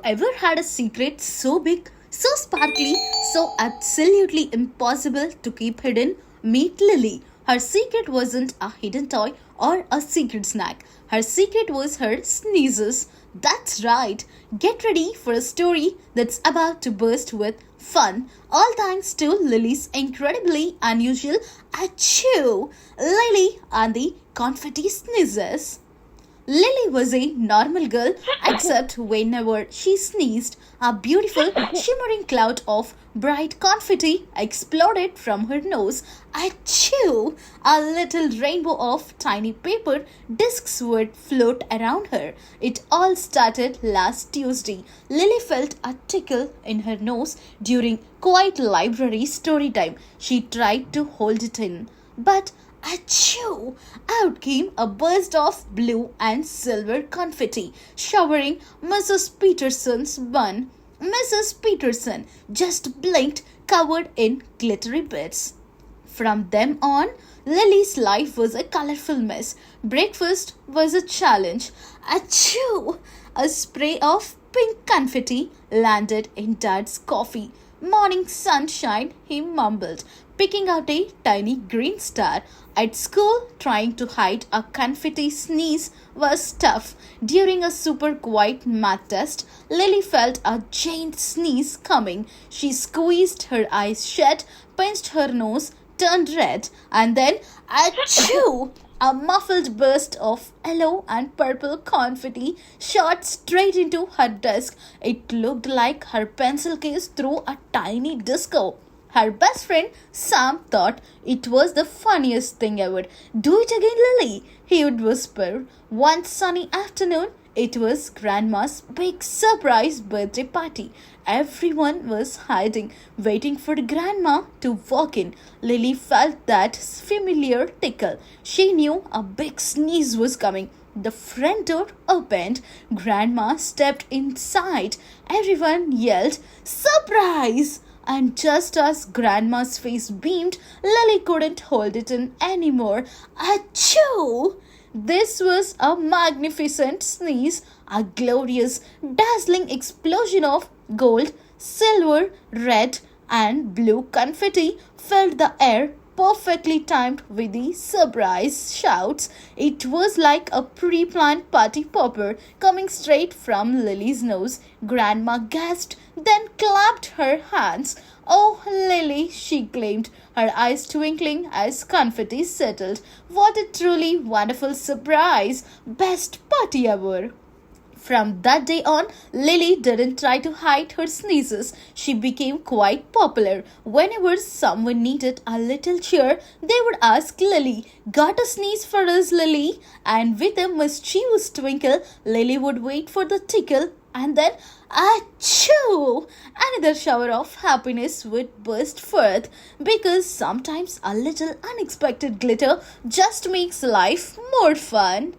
ever had a secret so big, so sparkly, so absolutely impossible to keep hidden? Meet Lily. Her secret wasn't a hidden toy or a secret snack. Her secret was her sneezes. That's right. Get ready for a story that's about to burst with fun, all thanks to Lily's incredibly unusual achoo. Lily and the confetti sneezes. Lily was a normal girl, except whenever she sneezed, a beautiful, shimmering cloud of bright confetti exploded from her nose. Achoo! A little rainbow of tiny paper discs would float around her. It all started last Tuesday. Lily felt a tickle in her nose during quiet library story time. She tried to hold it in, but achoo! Out came a burst of blue and silver confetti, showering Mrs. Peterson's bun. Mrs. Peterson just blinked, covered in glittery bits. From then on, Lily's life was a colorful mess. Breakfast was a challenge. Achoo! A spray of pink confetti landed in Dad's coffee. Morning sunshine, he mumbled, picking out a tiny green star. At school, trying to hide a confetti sneeze was tough. During a super quiet math test, Lily felt a giant sneeze coming. She squeezed her eyes shut, pinched her nose, turned red, and then achoo! A muffled burst of yellow and purple confetti shot straight into her desk. It looked like her pencil case threw a tiny disco. Her best friend Sam thought it was the funniest thing ever. Do it again, Lily, he would whisper. One sunny afternoon, it was Grandma's big surprise birthday party. Everyone was hiding, waiting for Grandma to walk in. Lily felt that familiar tickle. She knew a big sneeze was coming. The front door opened. Grandma stepped inside. Everyone yelled, "Surprise!" And just as Grandma's face beamed, Lily couldn't hold it in anymore. Achoo! This was a magnificent sneeze, a glorious, dazzling explosion of gold, silver, red, and blue confetti filled the air, perfectly timed with the surprise shouts. It was like a pre planned party popper coming straight from Lily's nose. Grandma gasped, then clapped her hands. "Oh, Lily," she claimed, her eyes twinkling as confetti settled. "What a truly wonderful surprise! Best party ever!" From that day on, Lily didn't try to hide her sneezes. She became quite popular. Whenever someone needed a little cheer, they would ask Lily, "Got a sneeze for us, Lily?" And with a mischievous twinkle, Lily would wait for the tickle and then achoo! Another shower of happiness would burst forth, because sometimes a little unexpected glitter just makes life more fun.